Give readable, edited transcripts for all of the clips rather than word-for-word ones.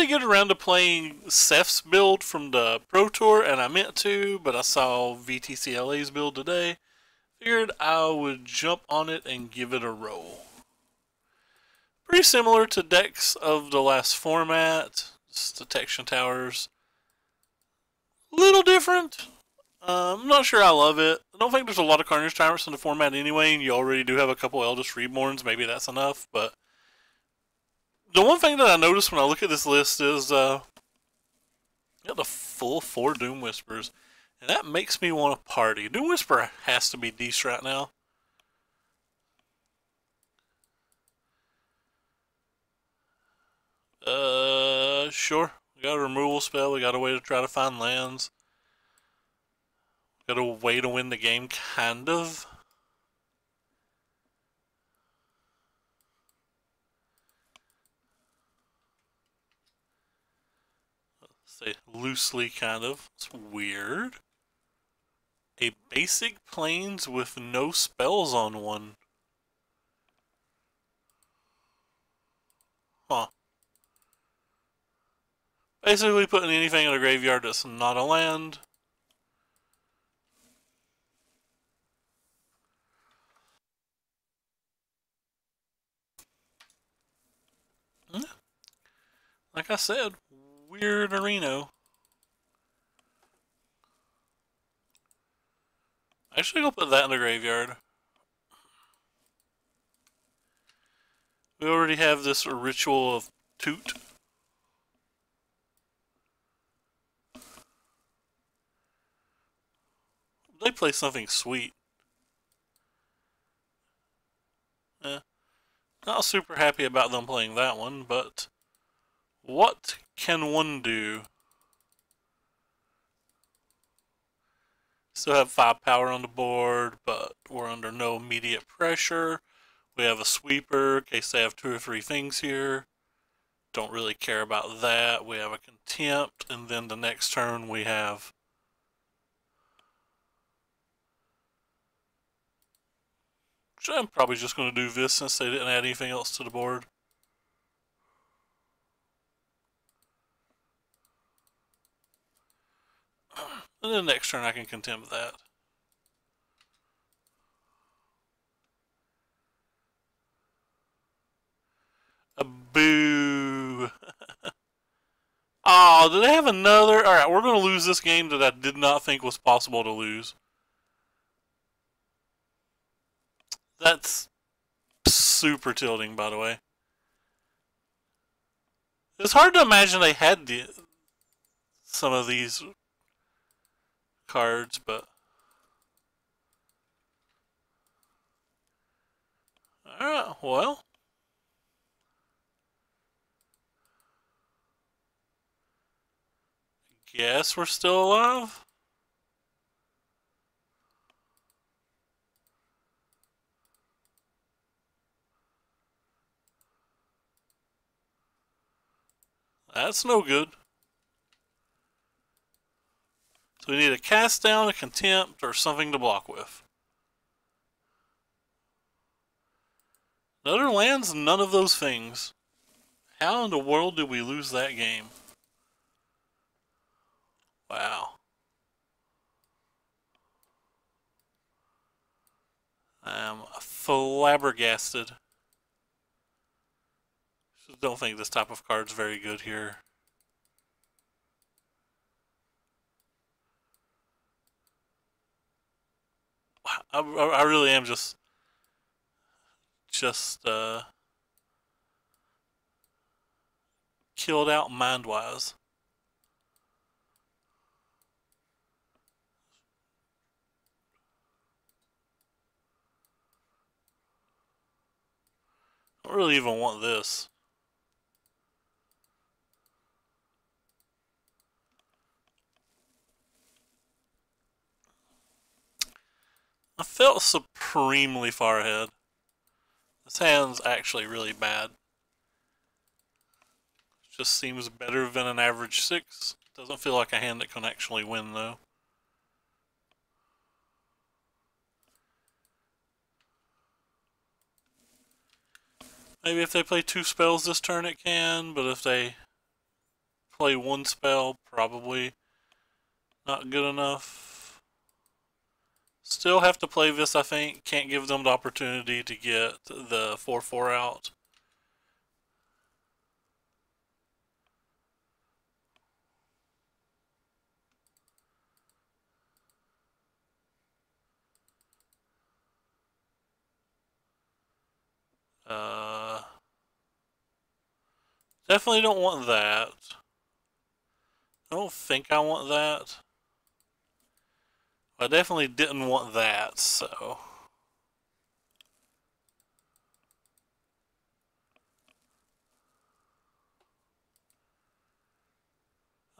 already get around to playing Seth's build from the Pro Tour, and I meant to, but I saw VTCLA's build today. Figured I would jump on it and give it a roll. Pretty similar to decks of the last format. Just detection towers. A little different. I'm not sure I love it. I don't think there's a lot of Carnage Tyrants in the format anyway, and you already do have a couple Eldest Reborns. Maybe that's enough, but the one thing that I noticed when I look at this list is you got the full 4 Doom Whispers, and that makes me want to party. Doom Whisper has to be decent right now. Sure. We got a removal spell. We got a way to try to find lands. Got a way to win the game, kind of. Let's say loosely, kind of. It's weird. A basic plains with no spells on one. Huh. Basically putting anything in a graveyard that's not a land. Like I said, weird arena. Actually, go put that in the graveyard. We already have this ritual of Toot. They play something sweet. Not super happy about them playing that one, but what can one do? Still have 5 power on the board, but we're under no immediate pressure. We have a sweeper in case they have 2 or 3 things here. Don't really care about that. We have a contempt, and then the next turn we have I'm probably just going to do this since they didn't add anything else to the board. And then next turn I can contempt that. A boo. Oh, do they have another? Alright, we're going to lose this game that I did not think was possible to lose. That's super tilting, by the way. It's hard to imagine they had some of these cards, but alright, well. Guess we're still alive. That's no good. So we need a cast down, a contempt, or something to block with. Another lands, none of those things. How in the world did we lose that game? Wow. I'm flabbergasted. Just don't think this type of card's very good here. I really am just killed out mind-wise. I don't really even want this. I felt supremely far ahead. This hand's actually really bad. Just seems better than an average 6. Doesn't feel like a hand that can actually win, though. Maybe if they play 2 spells this turn it can, but if they play one spell, probably not good enough. Still have to play this, I think. Can't give them the opportunity to get the 4/4 out. Definitely don't want that. I don't think I want that. I definitely didn't want that, so.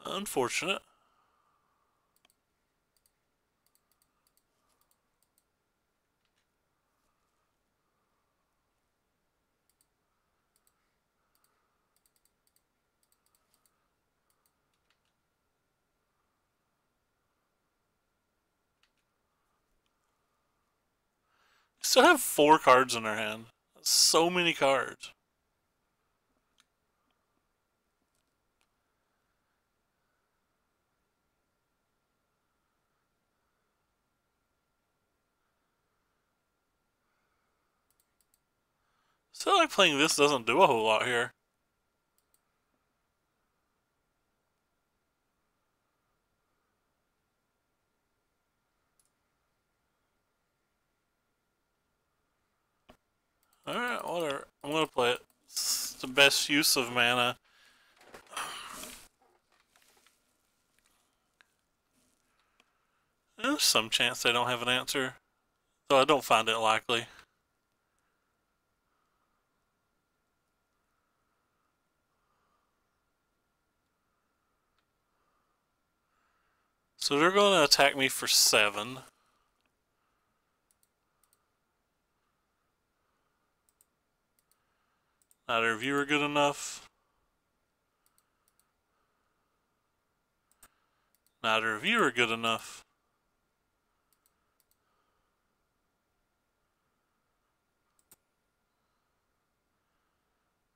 Unfortunate. Still have 4 cards in their hand. That's so many cards. Still like playing this doesn't do a whole lot here. Alright, whatever. I'm gonna play it. It's the best use of mana. There's some chance they don't have an answer, though I don't find it likely. So they're going to attack me for 7. Neither of you are good enough. Neither of you are good enough.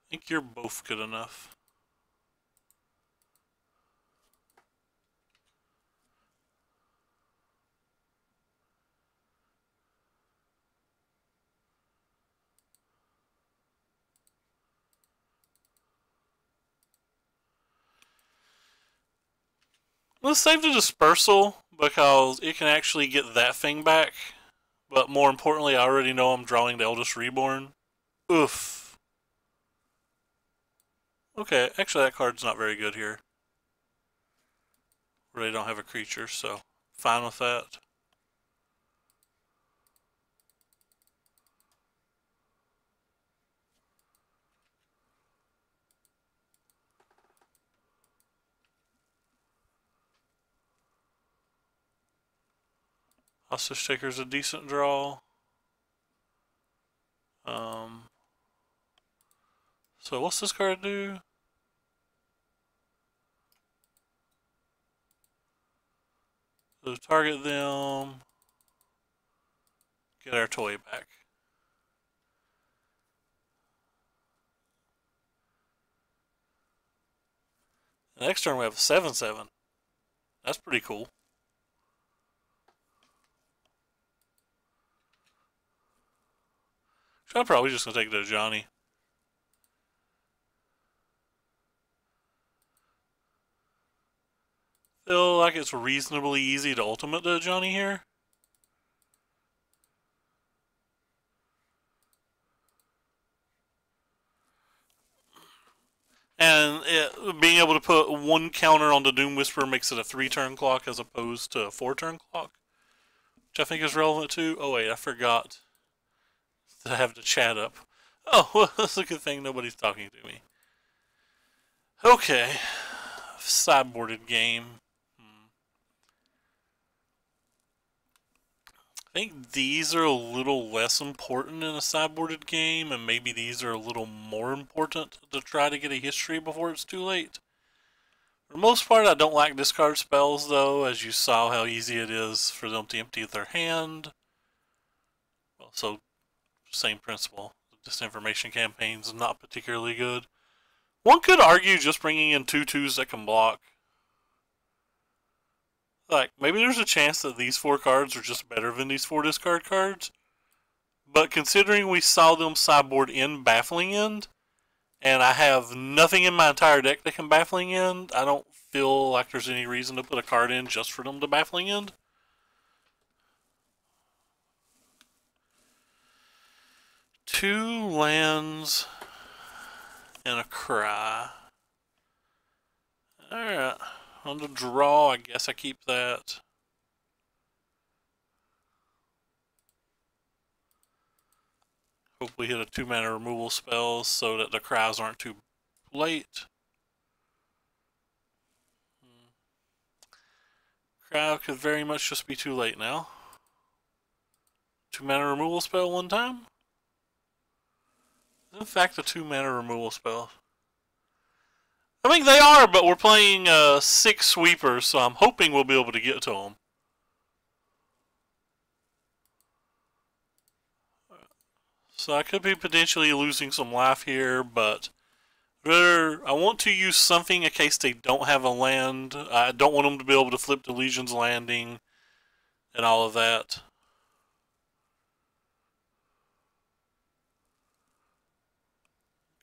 I think you're both good enough. Let's save the dispersal because it can actually get that thing back. But more importantly, I already know I'm drawing the Eldest Reborn. Oof. Okay, actually that card's not very good here. Really don't have a creature, so fine with that. Hostage Taker's a decent draw. So what's this card do? So target them, get our toy back. The next turn we have a 7/7. That's pretty cool. I'm probably just gonna take it to Johnny. Feel like it's reasonably easy to ultimate to Johnny here. And being able to put 1 counter on the Doom Whisperer makes it a 3-turn clock as opposed to a 4-turn clock, which I think is relevant too. Oh wait, I forgot to have the chat up. Oh, well, that's a good thing nobody's talking to me. Okay, sideboarded game. I think these are a little less important in a sideboarded game, and maybe these are a little more important to try to get a history before it's too late. For the most part, I don't like discard spells, though, as you saw how easy it is for them to empty their hand. Well, so, same principle. The disinformation campaign's not particularly good. One could argue just bringing in 2/2s that can block. Like, maybe there's a chance that these 4 cards are just better than these 4 discard cards. But considering we saw them sideboard in Baffling End, and I have nothing in my entire deck that can Baffling End, I don't feel like there's any reason to put a card in just for them to Baffling End. Two lands and a cry. Alright, on the draw, I guess I keep that. Hope we hit a 2-mana removal spell so that the cries aren't too late. Cry could very much just be too late now. 2-mana removal spell one time? In fact, a 2-mana removal spell. I think they are, but we're playing 6 sweepers, so I'm hoping we'll be able to get to them. So I could be potentially losing some life here, but I want to use something in case they don't have a land. I don't want them to be able to flip to Legion's Landing and all of that.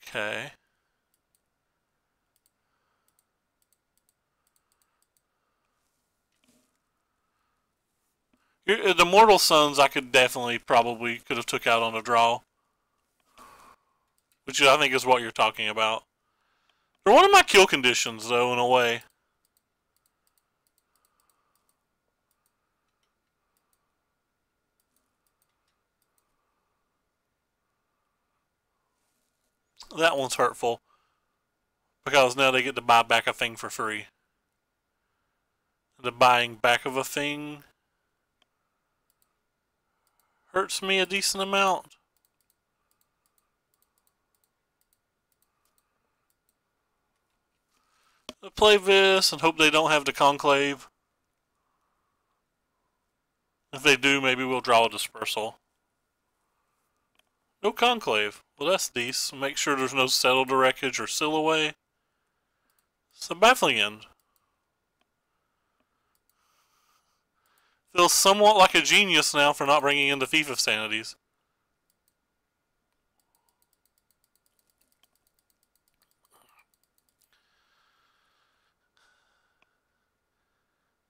Okay. The Mortal Suns I could definitely probably could have took out on a draw. Which I think is what you're talking about. They're one of my kill conditions though, in a way. That one's hurtful. Because now they get to buy back a thing for free. The buying back of a thing hurts me a decent amount. I'll play this and hope they don't have the Conclave. If they do, maybe we'll draw a Dispersal. No Conclave. Well, that's decent. Make sure there's no Settle the Wreckage or Seal Away. It's a Baffling End. Feels somewhat like a genius now for not bringing in the Thief of Sanities.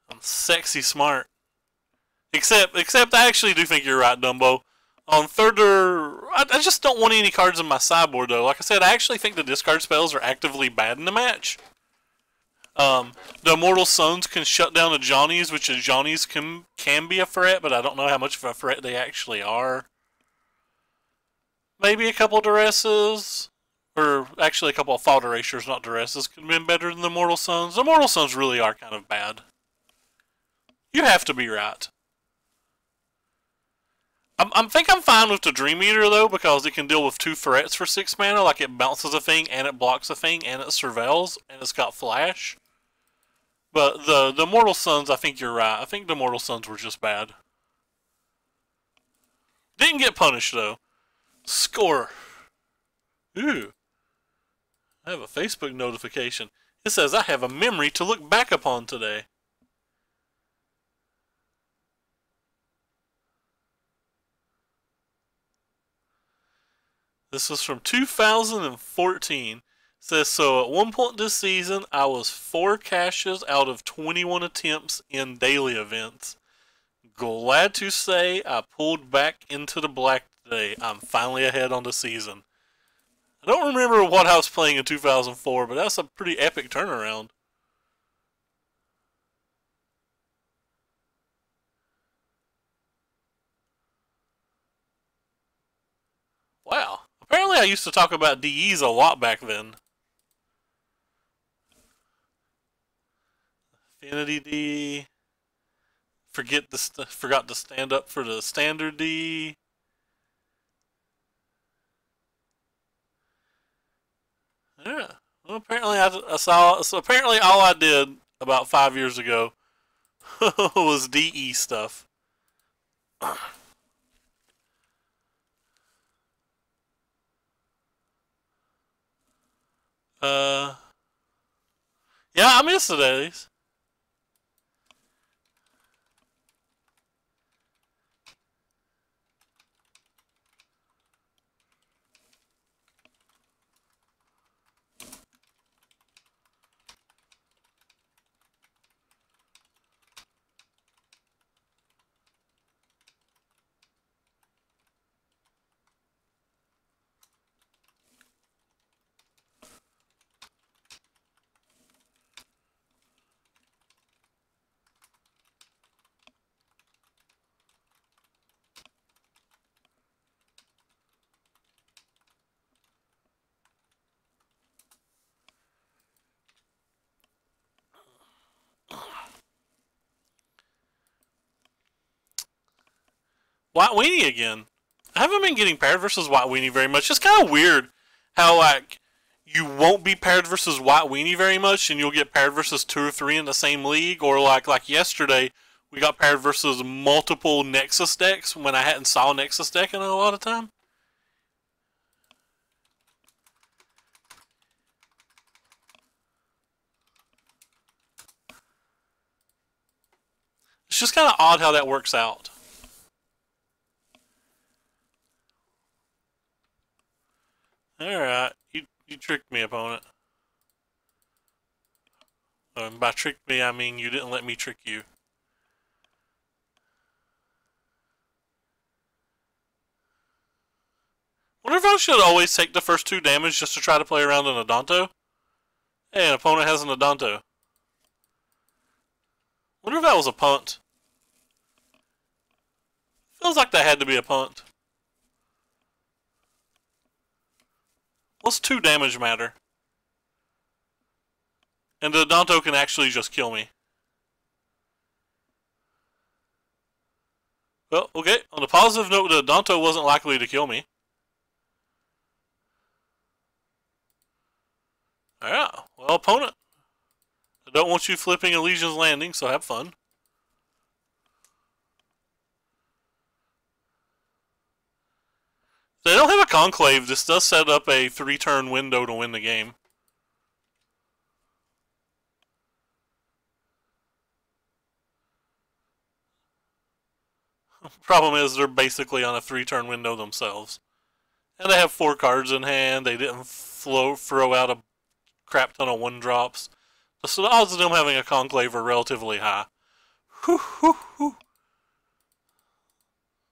I'm sexy smart. Except I actually do think you're right, Dumbo. On Thurder, I just don't want any cards in my sideboard, though. Like I said, I actually think the discard spells are actively bad in the match. The Immortal Suns can shut down the Johnnies, which the Johnnies can be a threat, but I don't know how much of a threat they actually are. Maybe a couple Duresses, or actually a couple of Fault Erasures, not Duresses, could have been better than the Immortal Suns. The Immortal Suns really are kind of bad. You have to be right. I think I'm fine with the Dream Eater, though, because it can deal with 2 threats for 6 mana. Like, it bounces a thing, and it blocks a thing, and it surveils, and it's got Flash. But the Mortal Suns, I think you're right. I think the Mortal Suns were just bad. Didn't get punished, though. Score. Ooh. I have a Facebook notification. It says I have a memory to look back upon today. This was from 2014. It says, so at one point this season, I was 4 caches out of 21 attempts in daily events. Glad to say I pulled back into the black today. I'm finally ahead on the season. I don't remember what I was playing in 2004, but that's a pretty epic turnaround. Wow. Apparently I used to talk about DEs a lot back then. Affinity D. Forgot to stand up for the standard D. Yeah. Well, apparently I saw. So apparently all I did about 5 years ago was DE stuff. Yeah, I miss the dailies. White Weenie again. I haven't been getting paired versus White Weenie very much. It's kind of weird how, like, you won't be paired versus White Weenie very much, and you'll get paired versus 2 or 3 in the same league, or like yesterday, we got paired versus multiple Nexus decks when I hadn't saw Nexus deck in a lot of time. It's just kind of odd how that works out. Alright, you tricked me, opponent. By tricked me, I mean you didn't let me trick you. Wonder if I should always take the first 2 damage just to try to play around an Odonto? Hey, an opponent has an Odonto. Wonder if that was a punt. Feels like that had to be a punt. What's 2 damage matter? And the Odonto can actually just kill me. Well, okay. On a positive note, the Odonto wasn't likely to kill me. Yeah. Well, opponent. I don't want you flipping a Legion's Landing, so have fun. If they don't have a Conclave, this does set up a 3-turn window to win the game. Problem is, they're basically on a 3-turn window themselves. And they have 4 cards in hand. They didn't throw out a crap ton of 1-drops. So the odds of them having a Conclave are relatively high. Whew, whew, whew.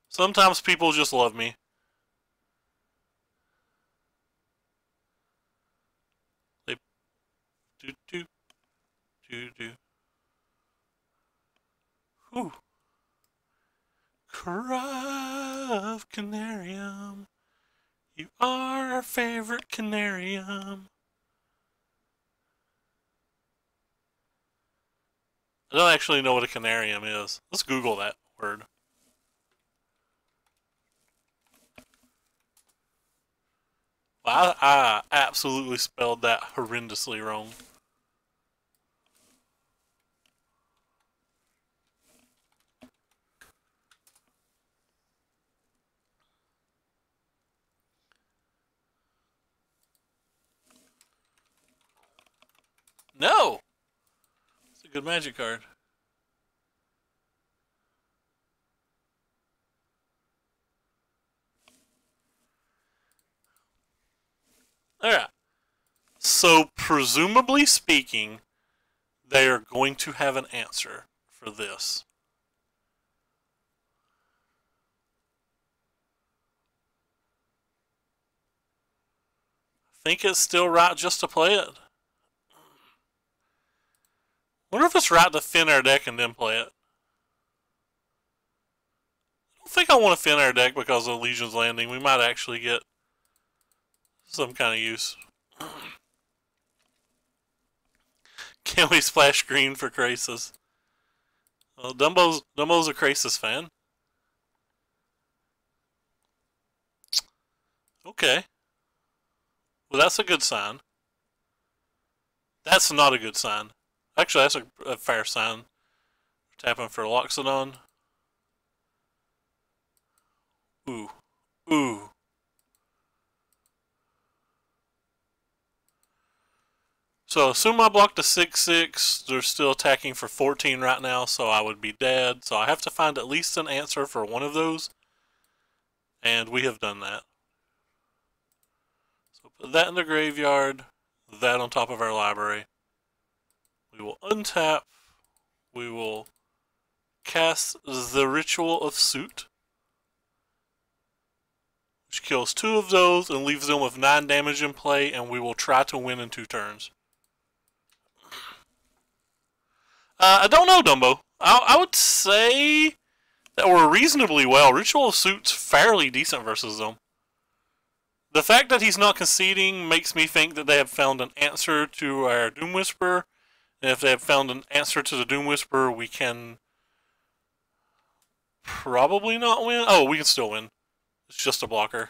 Sometimes people just love me. They do. Whew. Cry of Canarium. You are our favorite Canarium. I don't actually know what a Canarium is. Let's Google that word. Well, I absolutely spelled that horrendously wrong. No! It's a good magic card. Alright. So, presumably speaking, they are going to have an answer for this. I think it's still right just to play it. Wonder if it's right to thin our deck and then play it. I don't think I want to thin our deck because of Legion's Landing. We might actually get some kind of use. Can we splash green for Krasis? Well, Dumbo's a Krasis fan. Okay. Well, that's a good sign. That's not a good sign. Actually, that's a fair sign. Tapping for Loxodon. Ooh. Ooh. So assume I blocked a 6/6. They're still attacking for 14 right now, so I would be dead. So I have to find at least an answer for one of those. And we have done that. So put that in the graveyard. That on top of our library. We will untap. We will cast the Ritual of Suit, which kills 2 of those and leaves them with 9 damage in play, and we will try to win in 2 turns. I don't know, Dumbo. I would say that we're reasonably well. Ritual of Suit's fairly decent versus them. The fact that he's not conceding makes me think that they have found an answer to our Doom Whisperer. And if they have found an answer to the Doom Whisperer, we can probably not win. Oh, we can still win. It's just a blocker.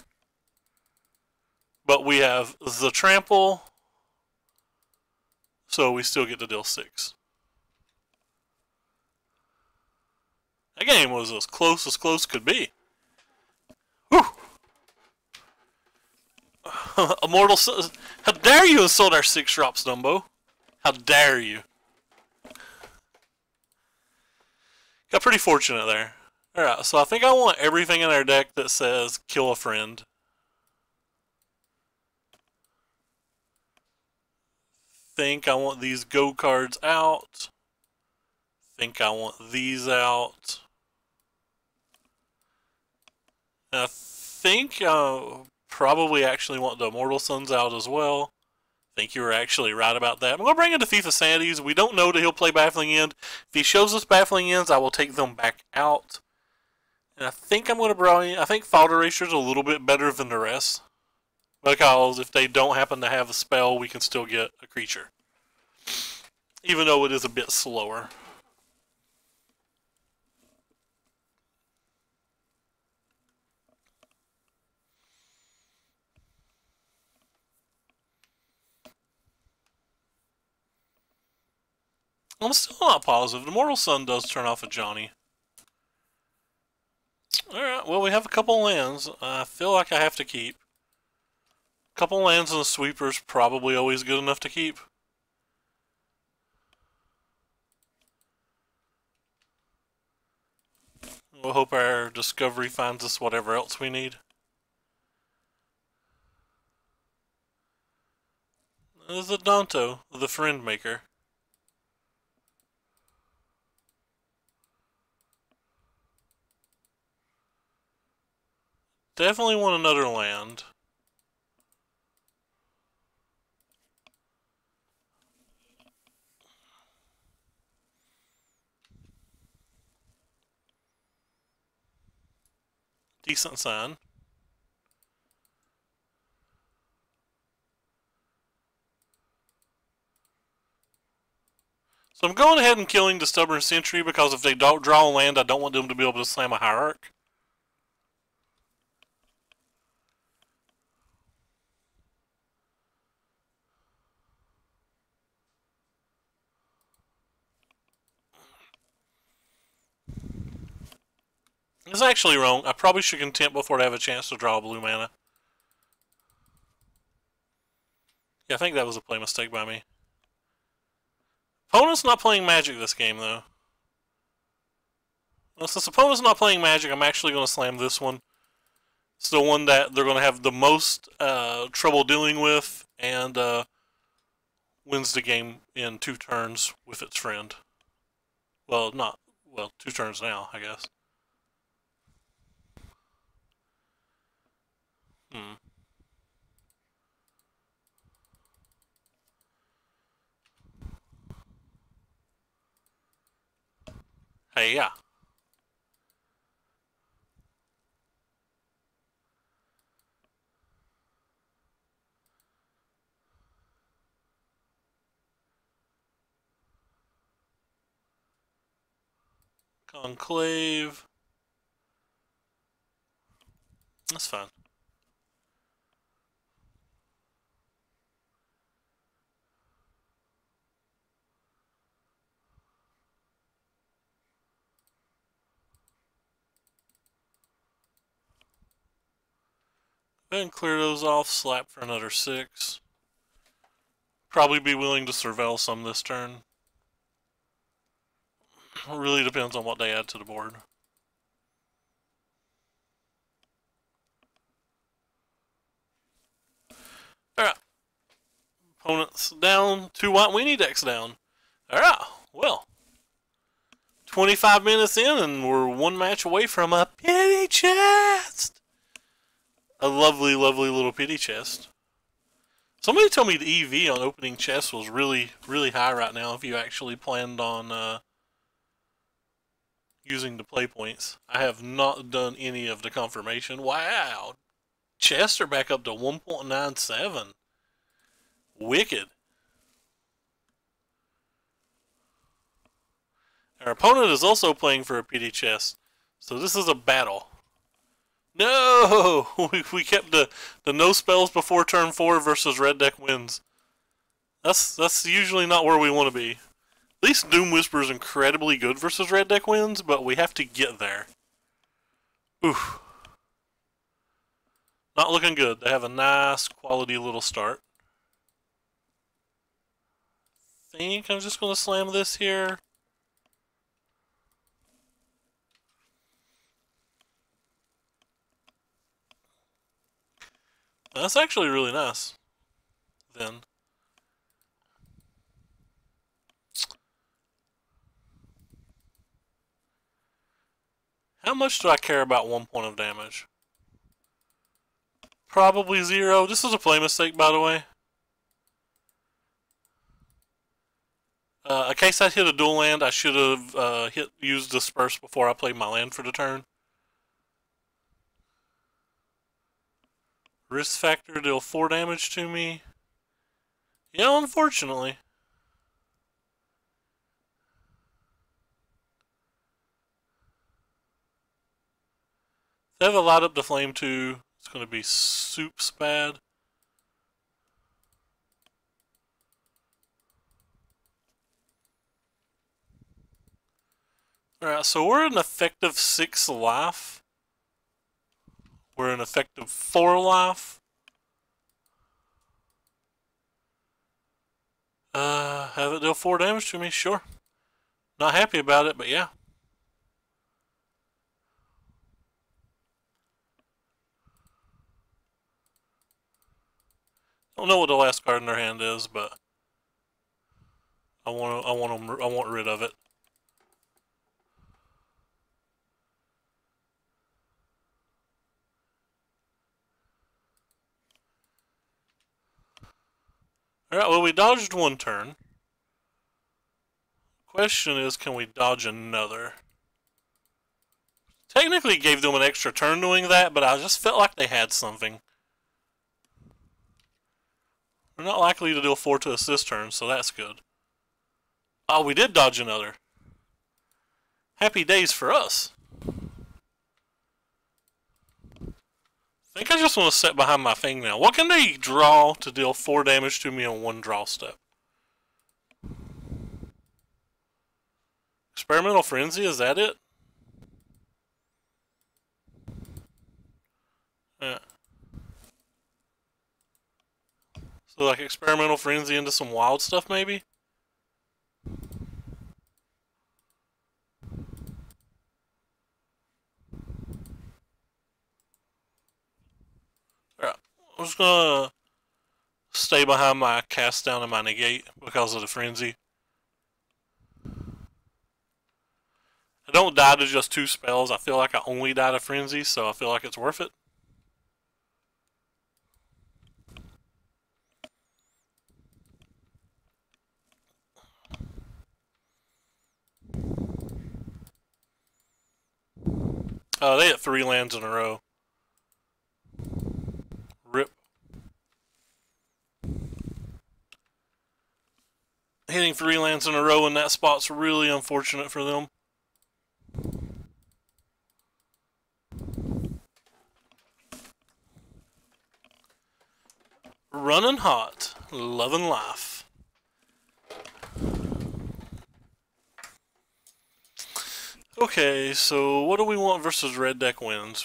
But we have the Trample, so we still get to deal 6. That game was as close could be. Whew! Immortal Sun. How dare you insult our 6 drops, Dumbo? How dare you? Got pretty fortunate there. Alright, so I think I want everything in our deck that says kill a friend. Think I want these go cards out. Think I want these out. And I think probably actually want the Immortal Suns out as well. Think you were actually right about that. I'm going to bring in the Thief of Sanities. We don't know that he'll play Baffling End. If he shows us Baffling Ends, I will take them back out. And I think I'm going to bring... I think Fault Eraser is a little bit better than the rest. Because if they don't happen to have a spell, we can still get a creature. Even though it is a bit slower. I'm still not positive. The Immortal Sun does turn off a Johnny. Alright, well we have a couple lands. I feel like I have to keep. A couple lands and a sweeper's probably always good enough to keep. We'll hope our discovery finds us whatever else we need. There's a Danto, the Friend Maker. Definitely want another land. Decent sign. So I'm going ahead and killing the Stubborn Sentry because if they don't draw a land, I don't want them to be able to slam a Hierarch. It's actually wrong. I probably should content before I have a chance to draw a blue mana. Yeah, I think that was a play mistake by me. Opponent's not playing Magic this game, though. Well, since opponent's not playing Magic, I'm actually going to slam this one. It's the one that they're going to have the most trouble dealing with, and wins the game in 2 turns with its friend. Well, not... Well, 2 turns now, I guess. Hey, yeah. Conclave. That's fine. Go ahead and clear those off. Slap for another 6. probably be willing to surveil some this turn. It really depends on what they add to the board. Alright. Opponents down. 2 white weenie decks down. Alright. Well. 25 minutes in and we're 1 match away from a pity chest. A lovely, lovely little pity chest. Somebody told me the EV on opening chests was really, really high right now if you actually planned on using the play points. I have not done any of the confirmation. Wow. Chests are back up to 1.97. Wicked. Our opponent is also playing for a pity chest. So this is a battle. No! We kept the no spells before turn 4 versus red deck wins. That's usually not where we want to be. At least Doom Whisper is incredibly good versus red deck wins, but we have to get there. Oof. Not looking good. They have a nice quality little start. I think I'm just going to slam this here. That's actually really nice. Then. How much do I care about 1 point of damage? Probably 0. This is a play mistake, by the way. In case I hit a dual land, I should have used Disperse before I played my land for the turn. Risk factor, deal 4 damage to me. Yeah, unfortunately. If they have a light up the flame too, it's going to be soups bad. Alright, so we're an effective 6 life. We're an effective 4 life. Have it deal 4 damage to me, sure. Not happy about it, but yeah. Don't know what the last card in their hand is, but I want rid of it. Alright, well, we dodged 1 turn. Question is, can we dodge another? Technically gave them an extra turn doing that, but I just felt like they had something. We're not likely to deal 4 to us this turn, so that's good. Oh, we did dodge another. Happy days for us. I think I just want to sit behind my thing now. What can they draw to deal 4 damage to me on 1 draw step? Experimental Frenzy, is that it? Yeah. So like Experimental Frenzy into some wild stuff maybe? Alright, I'm just gonna stay behind my cast down and my negate because of the frenzy. I don't die to just 2 spells. I feel like I only die to frenzy, so I feel like it's worth it. They hit 3 lands in a row. Rip. Hitting 3 lands in a row in that spot's really unfortunate for them. Running hot. Loving life. Okay, so what do we want versus red deck wins?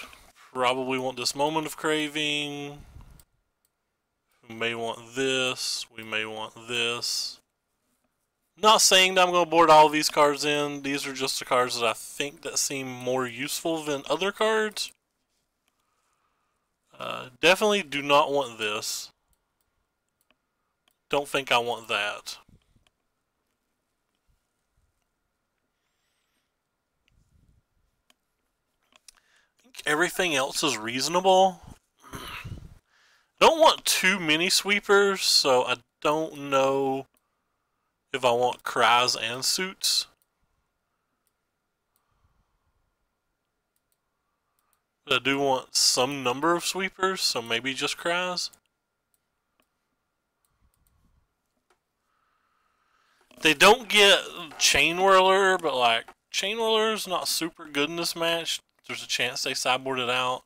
Probably want this Moment of Craving. We may want this. We may want this. Not saying that I'm going to board all of these cards in. These are just the cards that I think that seem more useful than other cards. Definitely do not want this. Don't think I want that. I think everything else is reasonable. I don't want too many sweepers, so I don't know if I want cries and suits. But I do want some number of sweepers, so maybe just cries. They don't get Chain Whirler, but like Chain Whirler's not super good in this match. There's a chance they sideboard it out.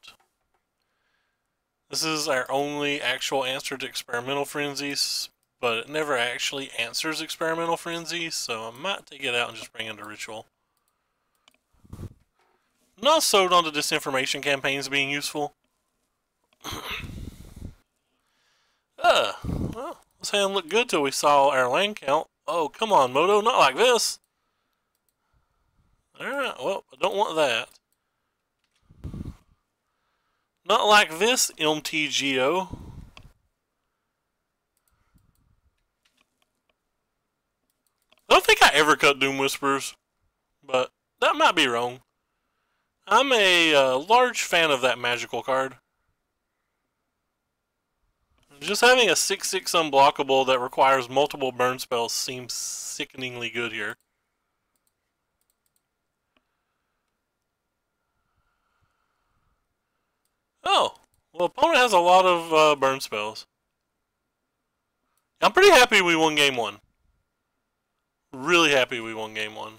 This is our only actual answer to Experimental Frenzies, but it never actually answers Experimental Frenzy, so I might take it out and just bring in the Ritual. I'm not sold on the disinformation campaigns being useful. Well, this hand looked good till we saw our land count. Oh, come on, Moto, not like this. Alright, well, I don't want that. Not like this, MTGO. I don't think I ever cut Doom Whispers, but that might be wrong. I'm a large fan of that magical card. Just having a 6/6 unblockable that requires multiple burn spells seems sickeningly good here. Oh, well, opponent has a lot of burn spells. I'm pretty happy we won game one. Really happy we won game one.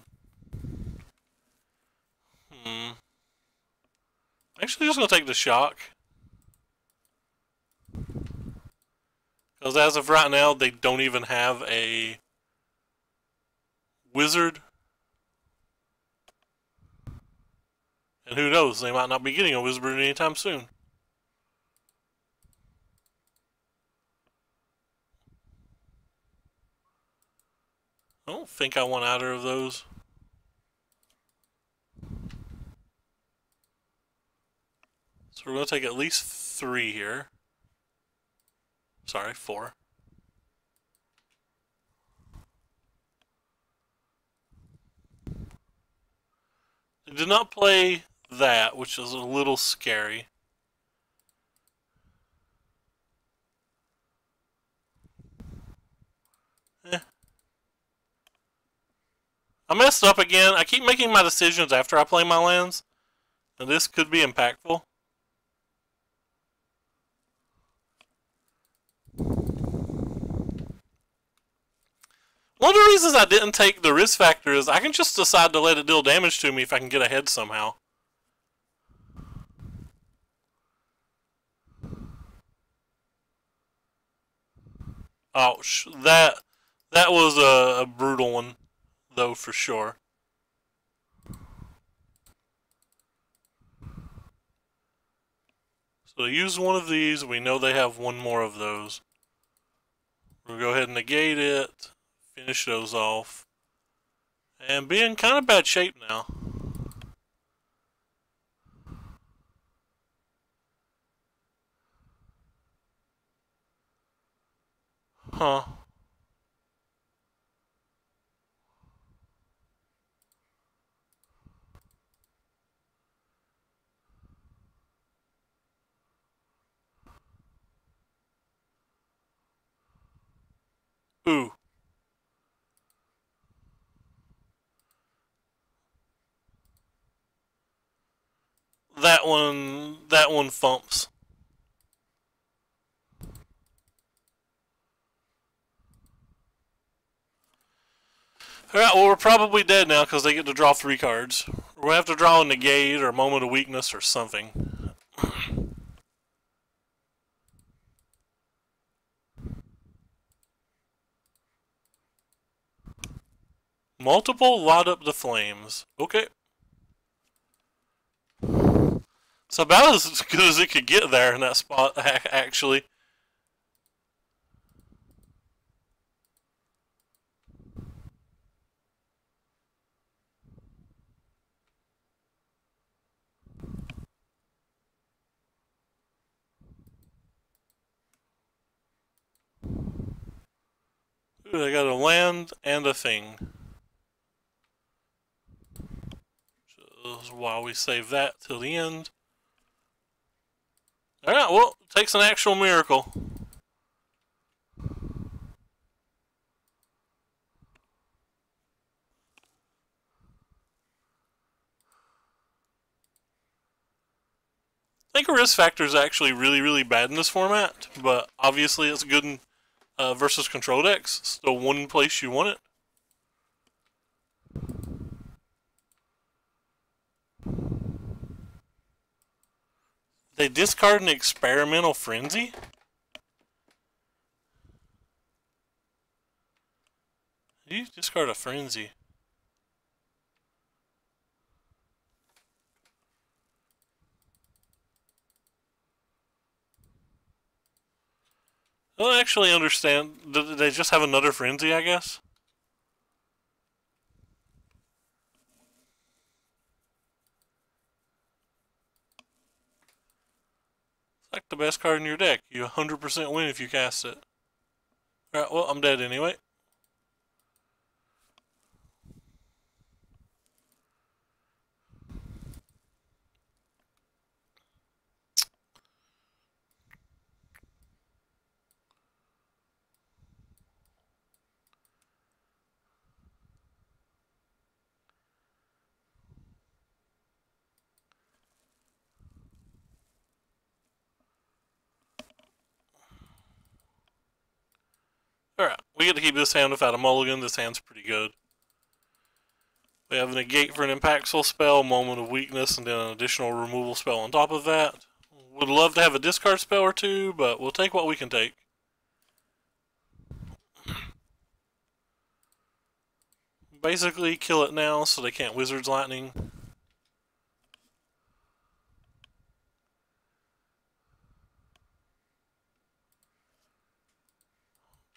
Actually, just gonna take the shock. Because as of right now, they don't even have a wizard. And who knows, they might not be getting a wizard anytime soon. I don't think I want either of those. So we're going to take at least 3 here. Sorry, 4. They did not play that, which is a little scary. I messed up again. I keep making my decisions after I play my lands, and this could be impactful. One of the reasons I didn't take the risk factor is I can just decide to let it deal damage to me if I can get ahead somehow. Ouch. That was a brutal one, though, for sure. So they use one of these. We know they have one more of those. We'll go ahead and negate it. Finish those off. And be in kind of bad shape now. Huh. Ooh. That one thumps. Alright, well, we're probably dead now because they get to draw 3 cards. We'll have to draw a negate or a moment of weakness or something. Multiple light up the flames. Okay. It's about as good as it could get there in that spot, actually. I got a land and a thing. Which is why we save that till the end. Alright, well, it takes an actual miracle. I think risk factor is actually really, really bad in this format, but obviously it's good in versus control decks. Still one place you want it. They discard an experimental frenzy? You discard a frenzy. I don't actually understand. Did they just have another frenzy, I guess? It's like the best card in your deck. You 100% win if you cast it. Alright, well, I'm dead anyway. Alright, we get to keep this hand without a mulligan. This hand's pretty good. We have a negate for an impactful spell, moment of weakness, and then an additional removal spell on top of that. Would love to have a discard spell or two, but we'll take what we can take. Basically, kill it now so they can't Wizard's Lightning.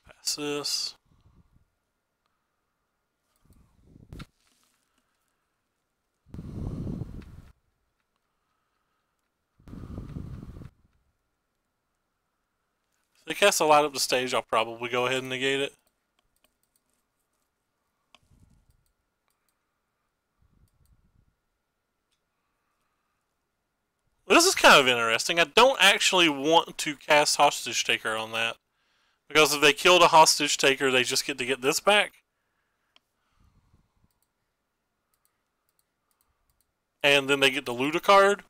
Pass this. If they cast a light up the stage, I'll probably go ahead and negate it. This is kind of interesting. I don't actually want to cast Hostage Taker on that. Because if they killed a Hostage Taker, they just get to get this back. And then they get to loot a card.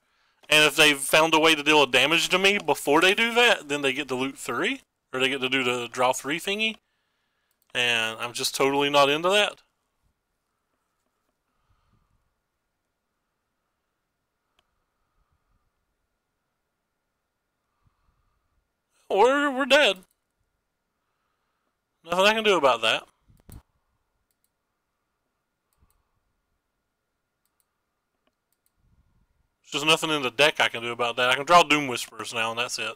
And if they've found a way to deal a damage to me before they do that, then they get to loot 3. Or they get to do the draw 3 thingy. And I'm just totally not into that. We're dead. Nothing I can do about that. There's just nothing in the deck I can do about that. I can draw Doom Whispers now, and that's it.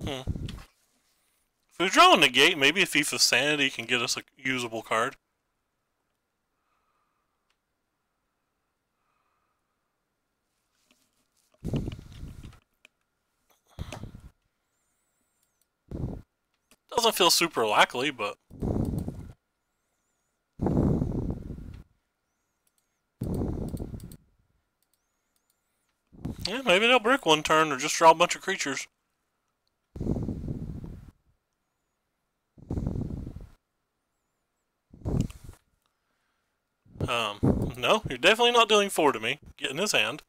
If we draw a negate, maybe a Thief of Sanity can get us a usable card. Doesn't feel super likely, but... yeah, maybe they'll brick one turn or just draw a bunch of creatures. No, you're definitely not dealing 4 to me. Get in his hand.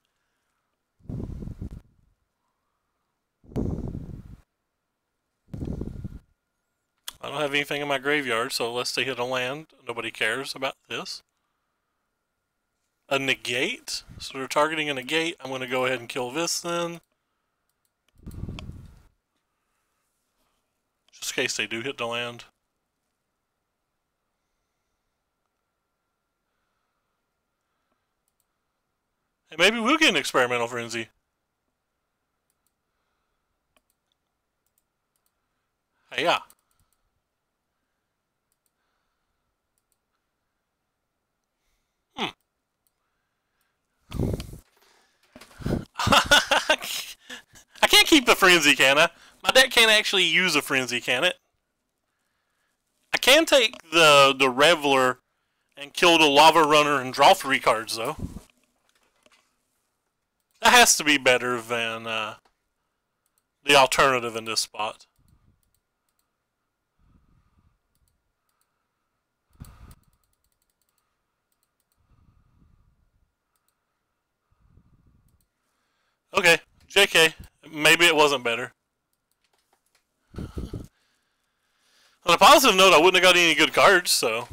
don't have anything in my graveyard, so unless they hit a land, nobody cares about this. A negate? So they're targeting a negate. I'm going to go ahead and kill this then. Just in case they do hit the land. Hey, maybe we'll get an Experimental Frenzy. Hey, yeah. I can't keep the Frenzy, can I? My deck can't actually use a Frenzy, can it? I can take the Reveler and kill the Lava Runner and draw 3 cards, though. That has to be better than the alternative in this spot. Okay, JK. Maybe it wasn't better. On a positive note, I wouldn't have got any good cards, so...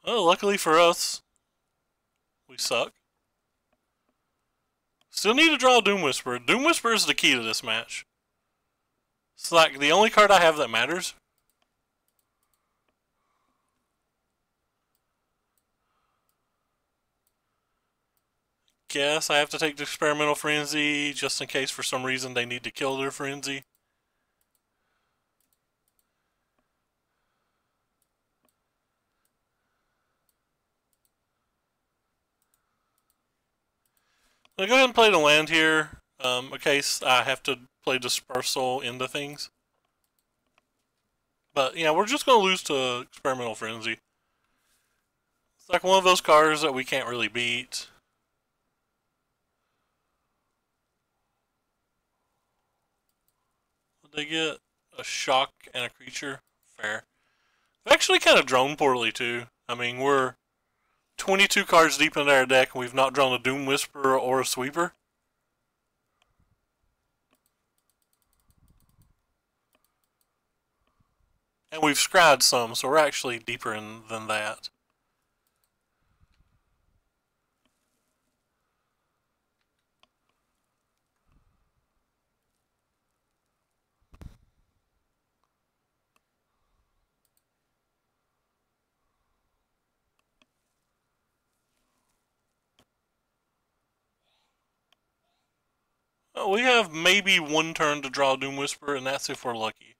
Well, luckily for us, we suck. Still need to draw a Doom Whisperer. Doom Whisperer is the key to this match. It's like the only card I have that matters. Guess I have to take the Experimental Frenzy just in case for some reason they need to kill their Frenzy. I'll go ahead and play the land here, in case I have to play Dispersal into things. But yeah, we're just going to lose to Experimental Frenzy. It's like one of those cards that we can't really beat. Did they get a shock and a creature? Fair. They've actually kind of drawn poorly too. I mean, we're 22 cards deep into our deck and we've not drawn a Doom Whisperer or a Sweeper. And we've scryed some, so we're actually deeper than that. We have maybe one turn to draw Doom Whisperer, and that's if we're lucky.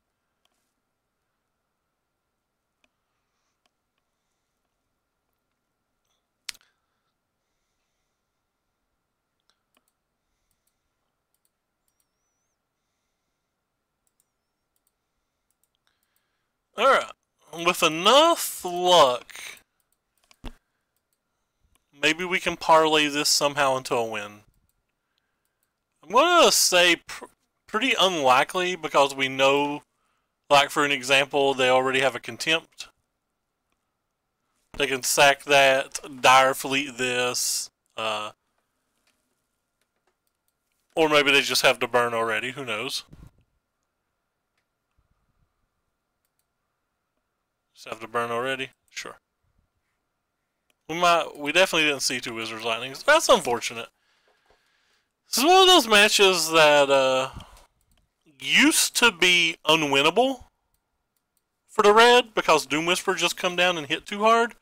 Alright, with enough luck, maybe we can parlay this somehow into a win. I'm going to say pretty unlikely because we know, like for an example, they already have a Contempt. They can sack that, Dire Fleet this, or maybe they just have to burn already, who knows. Just have to burn already? Sure. We definitely didn't see 2 Wizards Lightnings. That's unfortunate. This is one of those matches that used to be unwinnable for the red because Doom Whisperer just come down and hit too hard.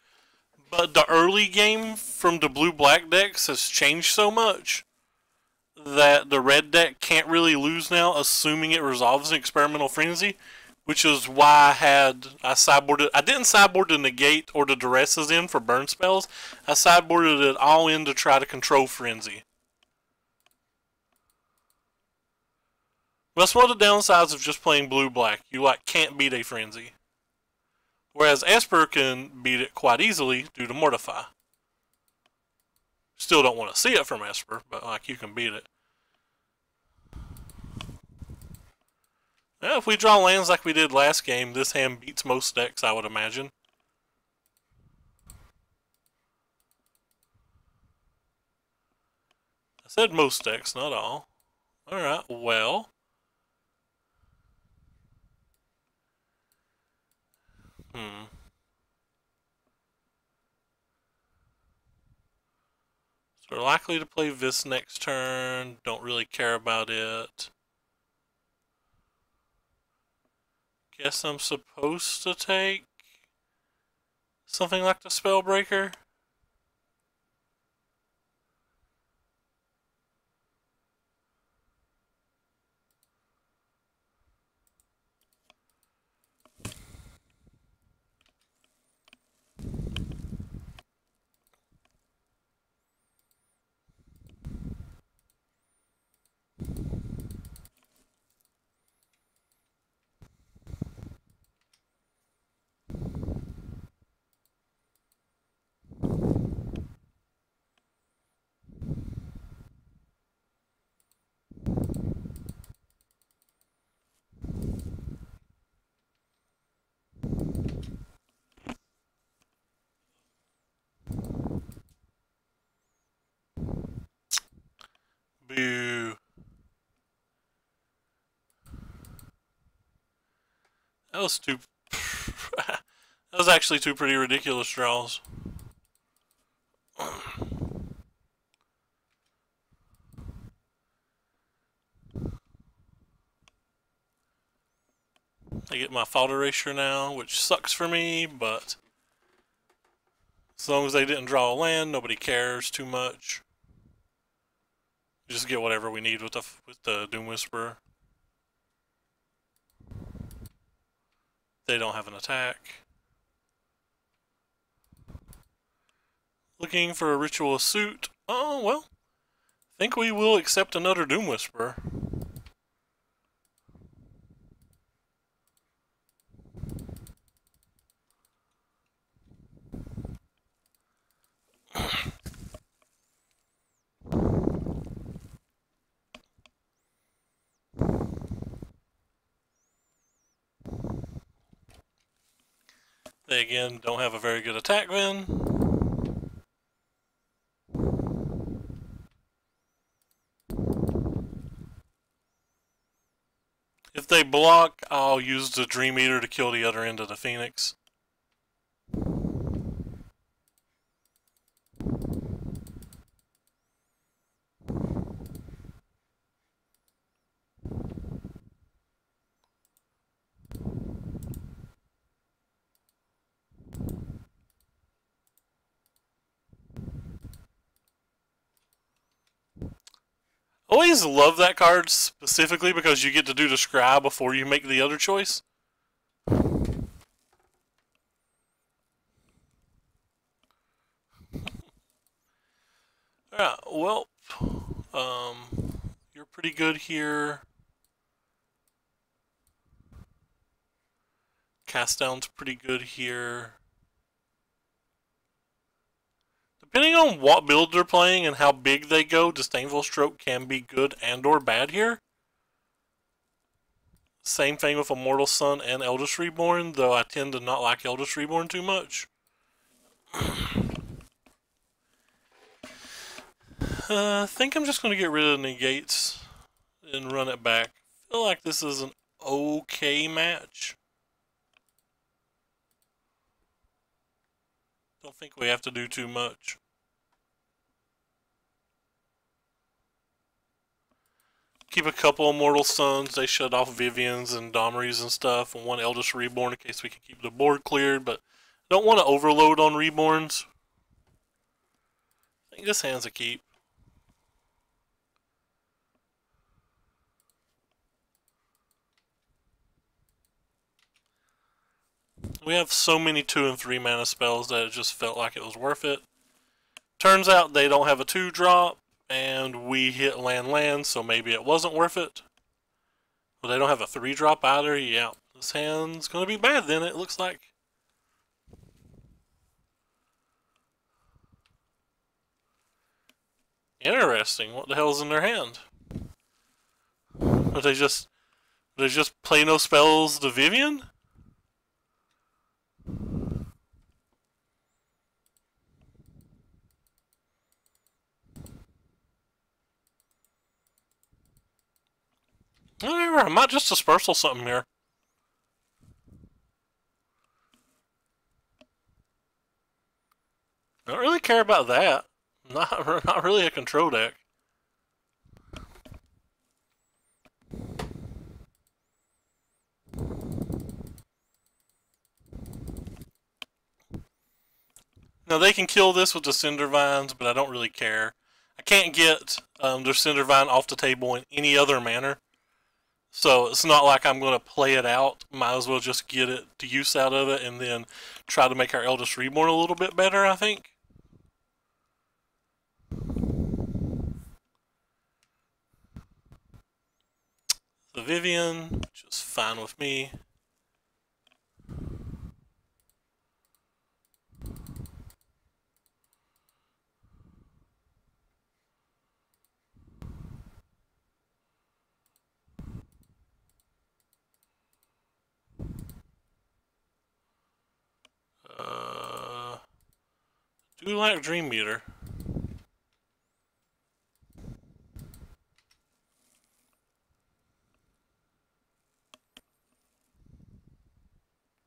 But the early game from the blue-black decks has changed so much that the red deck can't really lose now, assuming it resolves an Experimental Frenzy, which is why I sideboarded. I didn't sideboard the negate or the duresses in for burn spells. I sideboarded it all in to try to control Frenzy. That's one of the downsides of just playing blue-black. You can't beat a Frenzy. Whereas Esper can beat it quite easily due to Mortify. Still don't want to see it from Esper, but you can beat it. Now, if we draw lands like we did last game, this hand beats most decks, I would imagine. said most decks, not all. Alright, well. So we're likely to play this next turn. Don't really care about it. Guess I'm supposed to take something like the Spellbreaker. Boo. That was too... that was actually two pretty ridiculous draws. I get my fault erasure now, which sucks for me, but as long as they didn't draw a land, nobody cares too much. Just get whatever we need with the Doom Whisperer. They don't have an attack. Looking for a Ritual Suit. Oh, well. I think we will accept another Doom Whisperer. They again don't have a very good attack then. If they block, I'll use the Dream Eater to kill the other end of the Phoenix. Always love that card specifically because you get to do the scry before you make the other choice. Alright, well, you're pretty good here. Cast down's pretty good here. Depending on what build they're playing and how big they go, Disdainful Stroke can be good and or bad here. Same thing with Immortal Sun and Eldest Reborn, though I tend to not like Eldest Reborn too much. I think I'm just going to get rid of negates and run it back. I feel like this is an okay match. Don't think we have to do too much. Keep a couple Immortal Suns. They shut off Vivians and Domries and stuff, and one Eldest Reborn in case we can keep the board cleared, but don't want to overload on Reborns. I think this hand's a keep. We have so many 2 and 3 mana spells that it just felt like it was worth it. Turns out they don't have a 2-drop, and we hit land, so maybe it wasn't worth it. Well, they don't have a 3-drop either. Yeah, this hand's going to be bad then, it looks like. Interesting. What the hell's in their hand? Are they just play no spells to Vivian? Whatever, I might just dispersal something here. I don't really care about that. Not really a control deck. Now they can kill this with the Cinder Vines, but I don't really care. I can't get their Cinder Vine off the table in any other manner. So it's not like I'm going to play it out. Might as well just get the use out of it and then try to make our Eldest Reborn a little bit better, I think. The Vivien, just fine with me. Do like Dream Eater.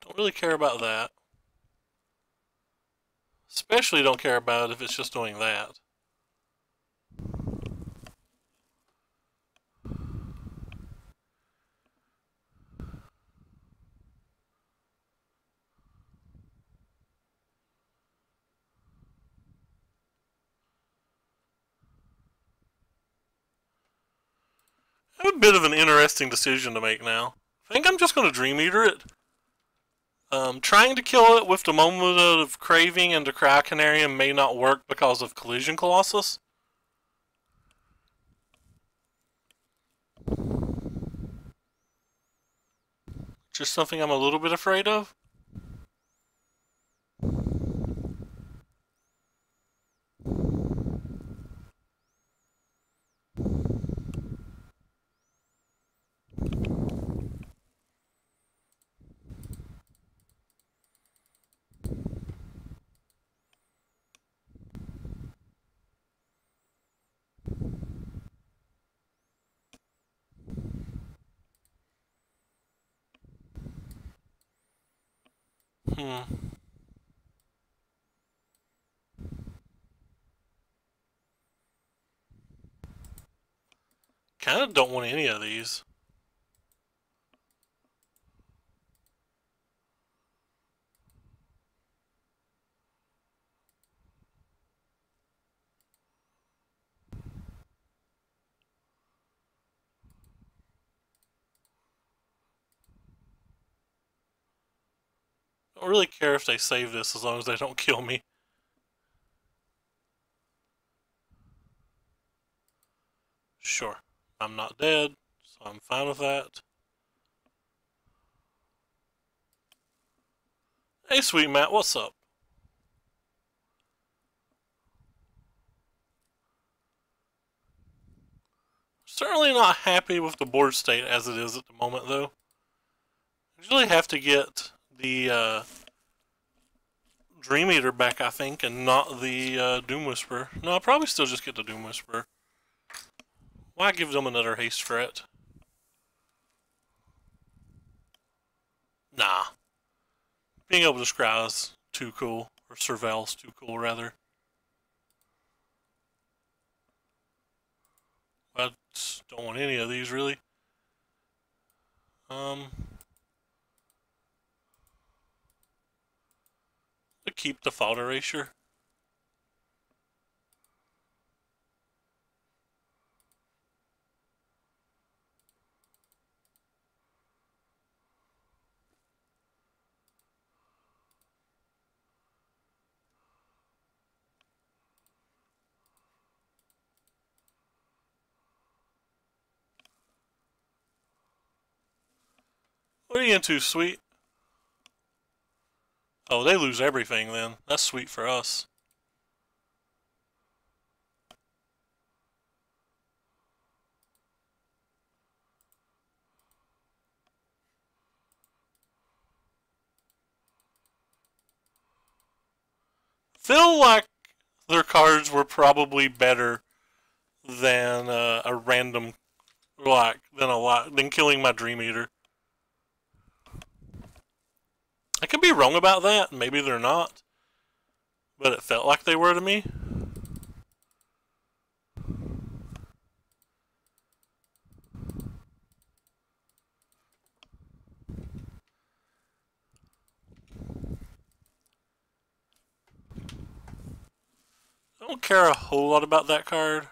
Don't really care about that. Especially don't care about it if it's just doing that. I have a bit of an interesting decision to make now. I think I'm just going to Dream Eater it. Trying to kill it with the Moment of Craving and the Cryocanarium may not work because of Collision Colossus. Just something I'm a little bit afraid of. Kind of don't want any of these. I don't really care if they save this as long as they don't kill me. Sure. I'm not dead, so I'm fine with that. Hey, sweet Matt, what's up? Certainly not happy with the board state as it is at the moment, though. I usually have to get the Dream Eater back, I think, and not the Doom Whisperer. No, I'll probably still just get the Doom Whisperer. Why give them another haste threat? Nah. Being able to scry is too cool. Or surveil's too cool, rather. I just don't want any of these, really. To keep the fault erasure. What are you into, sweet? Oh, they lose everything then. That's sweet for us. Feel like their cards were probably better than a random like than killing my Dream Eater. I could be wrong about that. Maybe they're not, but it felt like they were to me. I don't care a whole lot about that card.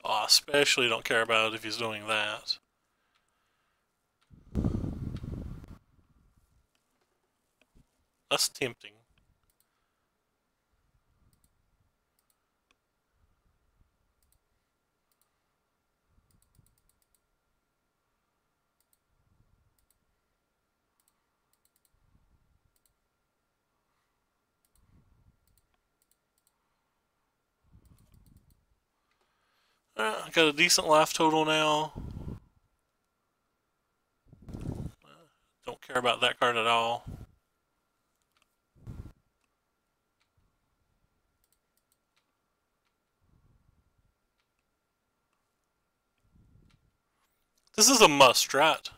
Oh, I especially don't care about it if he's doing that. That's tempting. I got a decent life total now. Don't care about that card at all. This is a must, right?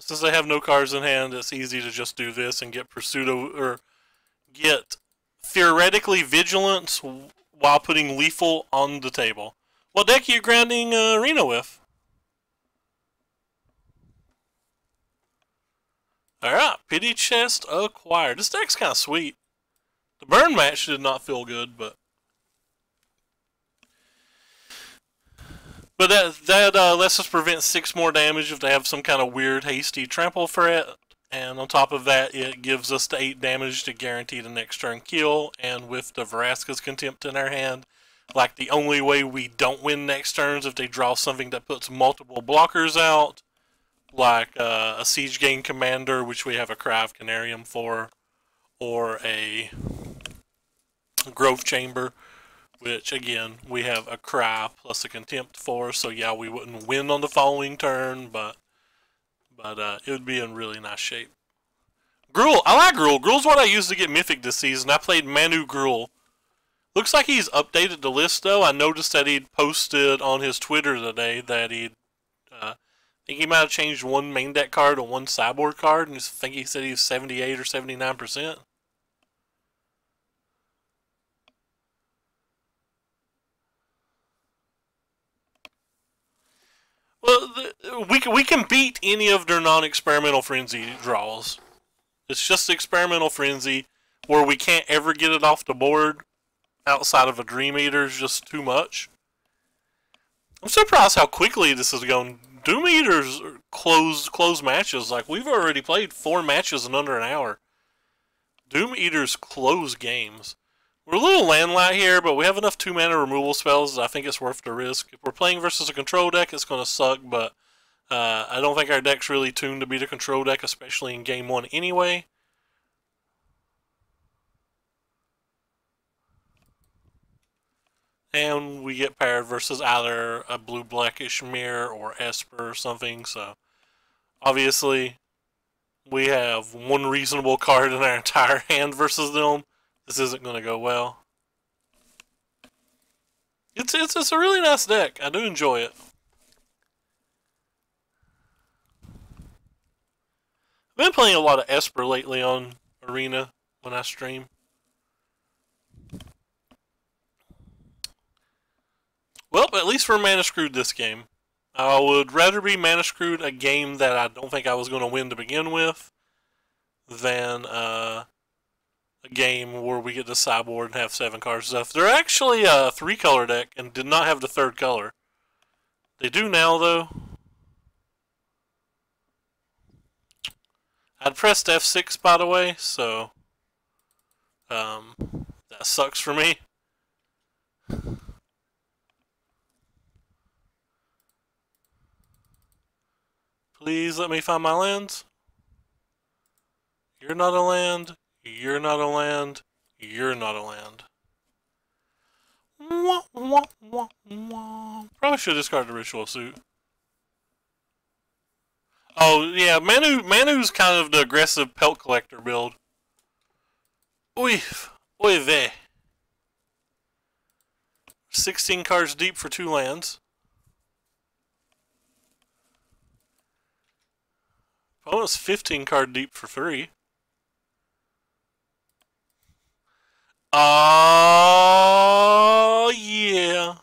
Since they have no cards in hand, it's easy to just do this and get Pursuit or get theoretically Vigilance while putting Lethal on the table. What deck are you grounding Arena with? Alright, Pity Chest acquired. This deck's kind of sweet. The burn match did not feel good, but that lets us prevent 6 more damage if they have some kind of weird hasty trample threat. And on top of that, it gives us the 8 damage to guarantee the next turn kill. And with the Vraska's Contempt in our hand, like the only way we don't win next turn is if they draw something that puts multiple blockers out, like a Siege Gang Commander, which we have a Cry of Canarium for, or a Growth Chamber, which again we have a Cry plus a Contempt for. So yeah, we wouldn't win on the following turn, but it would be in really nice shape. Gruul, I like Gruul. Gruul's what I used to get Mythic this season. I played Manu Gruul. Looks like he's updated the list though. I noticed that he'd posted on his Twitter today that he'd, I think he might have changed one main deck card to one sideboard card, and I think he said he was 78 or 79%. Well, we can beat any of their non-experimental frenzy draws. It's just experimental frenzy where we can't ever get it off the board outside of a Dream Eater is just too much. I'm surprised how quickly this is going. Doom Eaters close matches. Like, we've already played 4 matches in under an hour. Doom Eaters close games. We're a little landlight here, but we have enough 2-mana removal spells that I think it's worth the risk. If we're playing versus a control deck, it's going to suck, but I don't think our deck's really tuned to beat a control deck, especially in Game 1 anyway. And we get paired versus either a blue-blackish mirror or Esper or something, so obviously we have one reasonable card in our entire hand versus them. This isn't going to go well. It's a really nice deck. I do enjoy it. I've been playing a lot of Esper lately on Arena when I stream. Well, at least we're mana screwed this game. I would rather be mana screwed a game that I don't think I was going to win to begin with than a game where we get to sideboard and have 7 cards left. They're actually a 3-color deck and did not have the 3rd color. They do now, though. I'd pressed F6, by the way, so that sucks for me. Please let me find my lands. You're not a land. You're not a land. You're not a land. Wah, wah, wah, wah. Probably should discard the ritual suit. Oh yeah, Manu's kind of the aggressive pelt collector build. Oy, oy vey. 16 cards deep for 2 lands. Opponent's 15 card deep for 3. Oh yeah.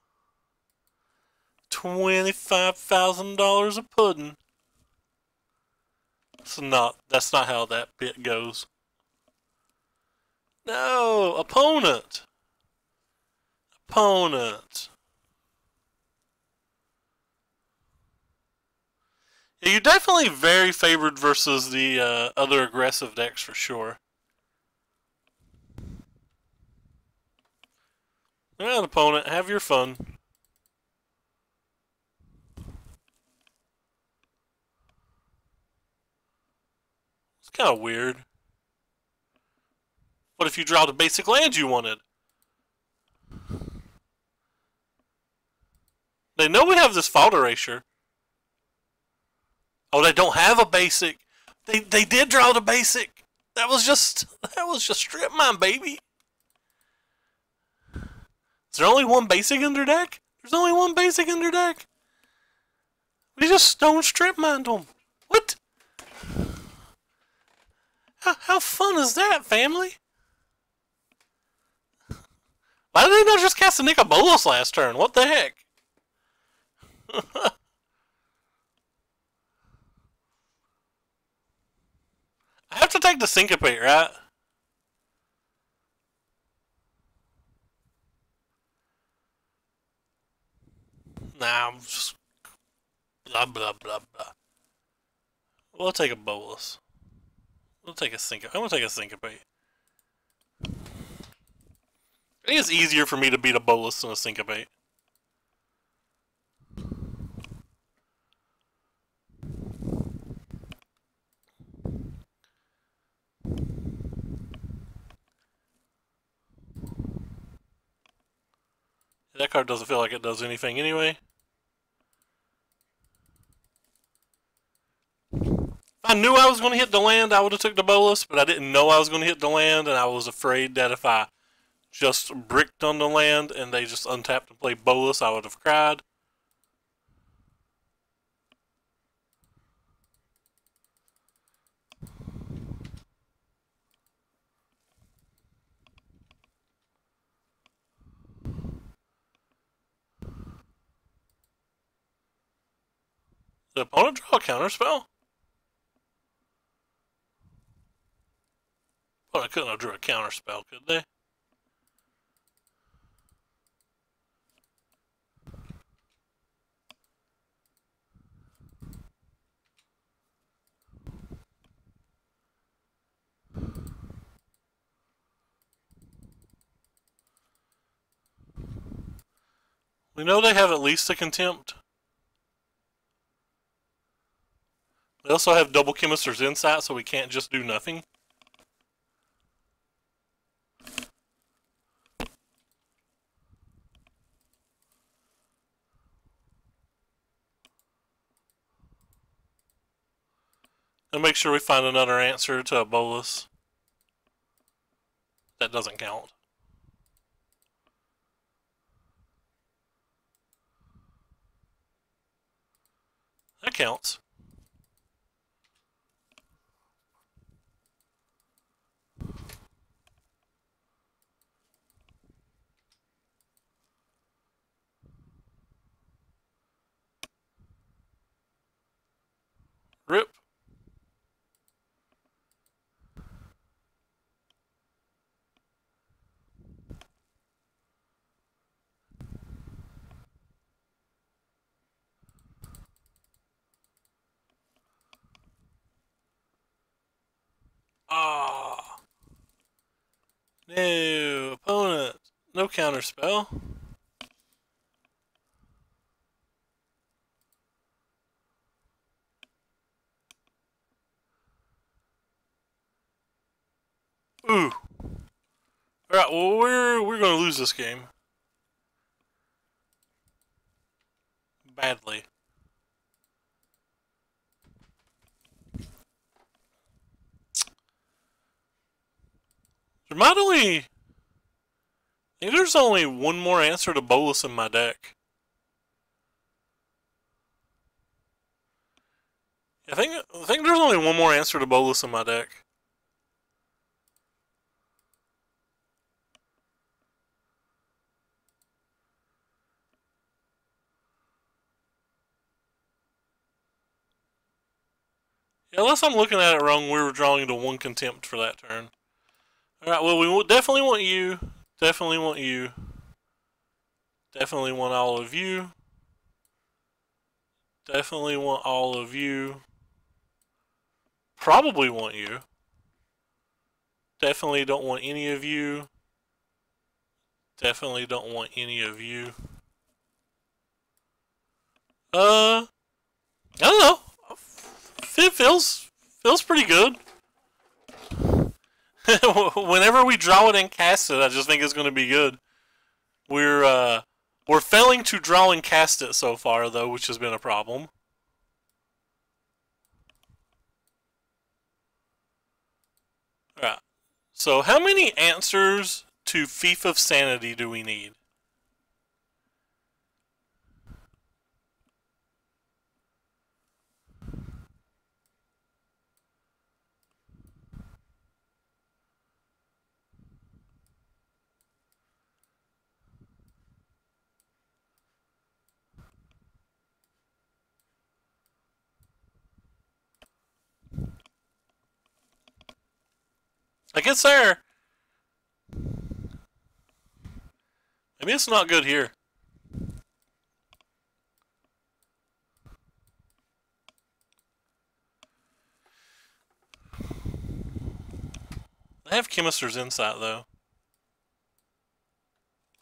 $25,000 a pudding. That's not how that bit goes. No, opponent. Opponent. Yeah, you're definitely very favored versus the other aggressive decks for sure. Alright, opponent, have your fun. It's kind of weird. What if you draw the basic land you wanted? They know we have this fault erasure. Oh, they don't have a basic. They did draw the basic. That was just strip mine, baby. Is there only one basic in their deck? There's only one basic in their deck. We just stone strip mined them. What? How fun is that, family? Why did they not just cast a Nicol Bolas last turn? What the heck? I have to take the Syncopate, right? Nah, I'm just blah blah blah blah. We'll take a Bolas. We'll take a Syncopate. I'm gonna take a Syncopate. I think it's easier for me to beat a Bolas than a Syncopate. That card doesn't feel like it does anything anyway. If I knew I was going to hit the land, I would have took the Bolas, but I didn't know I was going to hit the land, and I was afraid that if I just bricked on the land and they just untapped and played Bolas, I would have cried. Did the opponent draw a counterspell? Opponent couldn't have drew a counterspell, could they? We know they have at least a Contempt. They also have double Chemist's Insight, so we can't just do nothing. And make sure we find another answer to a Bolas. That doesn't count. That counts. Rip. Ah. No. Opponent. No counterspell. Ooh. Alright, well we're gonna lose this game. badly. There might only... I think there's only one more answer to Bolas in my deck. I think there's only one more answer to Bolas in my deck. Yeah, unless I'm looking at it wrong, we were drawing to 1 contempt for that turn. Alright, well, we definitely want you. Definitely want you. Definitely want all of you. Definitely want all of you. Probably want you. Definitely don't want any of you. Definitely don't want any of you. I don't know. It feels pretty good. Whenever we draw it and cast it, I just think it's going to be good. We're failing to draw and cast it so far, though, which has been a problem. Alright. So, how many answers to Fief of Sanity do we need? I guess there. Maybe it's not good here. They have Chemister's Insight, though.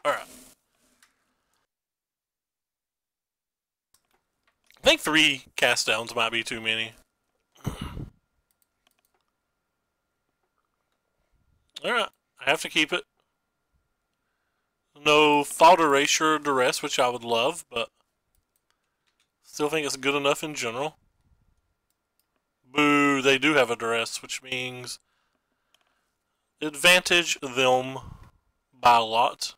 Alright. I think 3 cast downs might be too many. Alright, I have to keep it. No Fault Erasure or Duress, which I would love, but still think it's good enough in general. Boo, they do have a Duress, which means advantage them by a lot.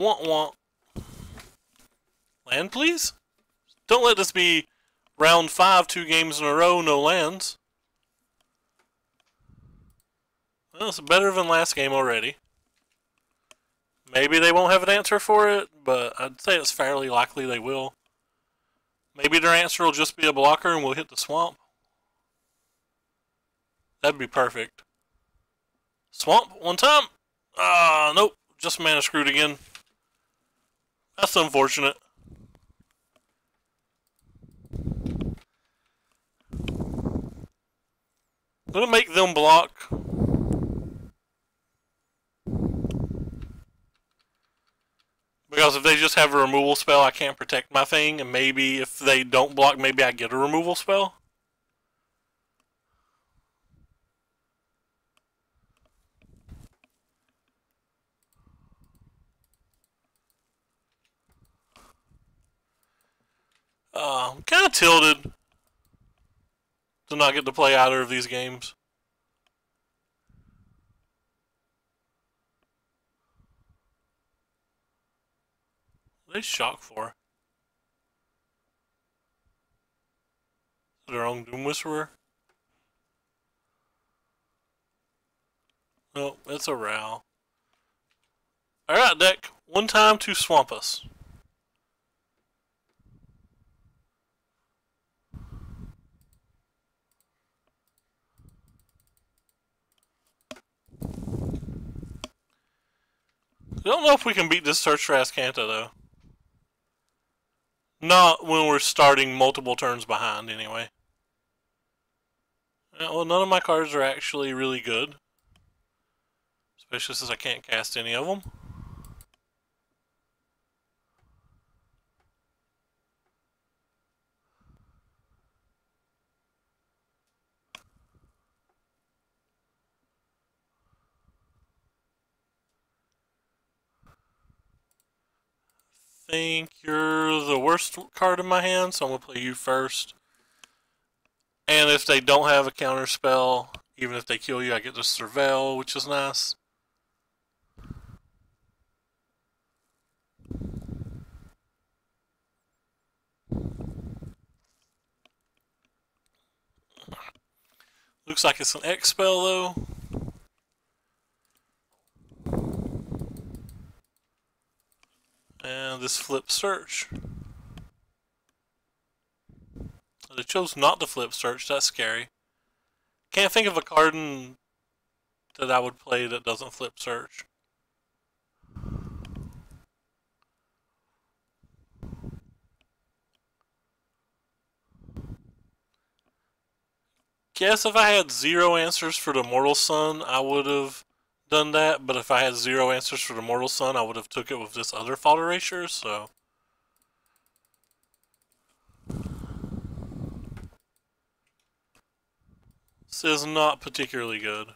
Want. Land, please? Don't let this be round 5, 2 games in a row, no lands. Well, it's better than last game already. Maybe they won't have an answer for it, but I'd say it's fairly likely they will. Maybe their answer will just be a blocker and we'll hit the swamp. That'd be perfect. Swamp, one time. Nope. Just mana screwed again. That's unfortunate. I'm gonna make them block. Because if they just have a removal spell, I can't protect my thing, and maybe if they don't block, maybe I get a removal spell. I'm kind of tilted to not get to play either of these games. What are they shock for? Their own Doom Whisperer? No, it's a Ral. Alright, deck. One time to swamp us. I don't know if we can beat this Search for Azcanta, though. Not when we're starting multiple turns behind, anyway. Well, none of my cards are actually really good. Especially since I can't cast any of them. think you're the worst card in my hand, so I'm going to play you first. And if they don't have a counter spell, even if they kill you, I get to surveil, which is nice. Looks like it's an X spell though. And this flip search. They chose not to flip search, that's scary. Can't think of a card that I would play that doesn't flip search. Guess if I had 0 answers for the Mortal Sun, I would have done that, but if I had 0 answers for the Mortal Sun, I would have took it with this other Fault Erasure, so... This is not particularly good.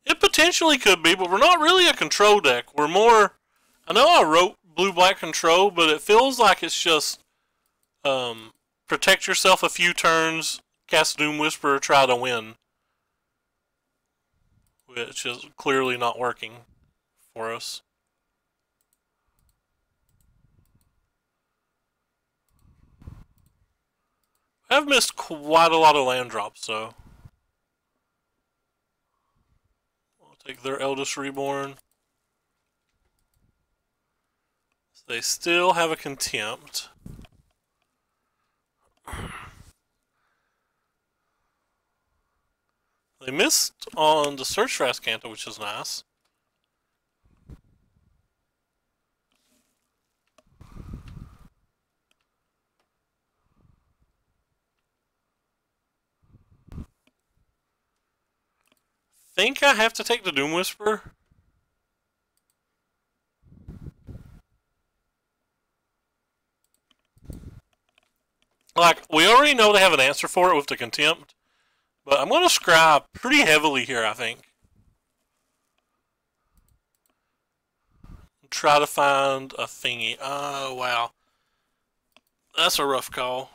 It potentially could be, but we're not really a control deck. We're more... I know I wrote blue-black control, but it feels like it's just... protect yourself a few turns, cast Doom Whisperer, try to win. Which is clearly not working for us. I've missed quite a lot of land drops, so... I'll take their Eldest Reborn. So they still have a Contempt. They missed on the Search for Azcanta, which is nice. Think I have to take the Doom Whisperer. Like, we already know they have an answer for it with the Contempt, but I'm going to scry pretty heavily here, I think. Try to find a thingy. Oh, wow. That's a rough call.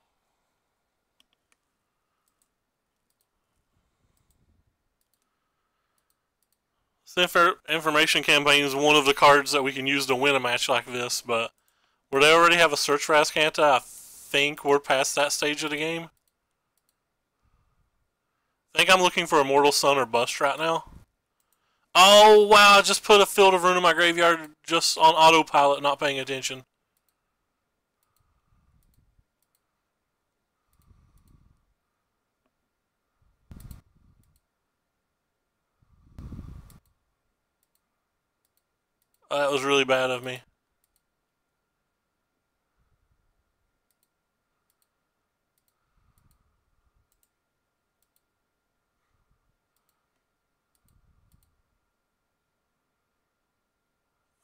Information Campaign is one of the cards that we can use to win a match like this, but where they already have a Search for Azcanta, I think we're past that stage of the game. I think I'm looking for a Mortal Sun or Bust right now. Oh, wow, I just put a Field of Ruin in my graveyard just on autopilot, not paying attention. That was really bad of me.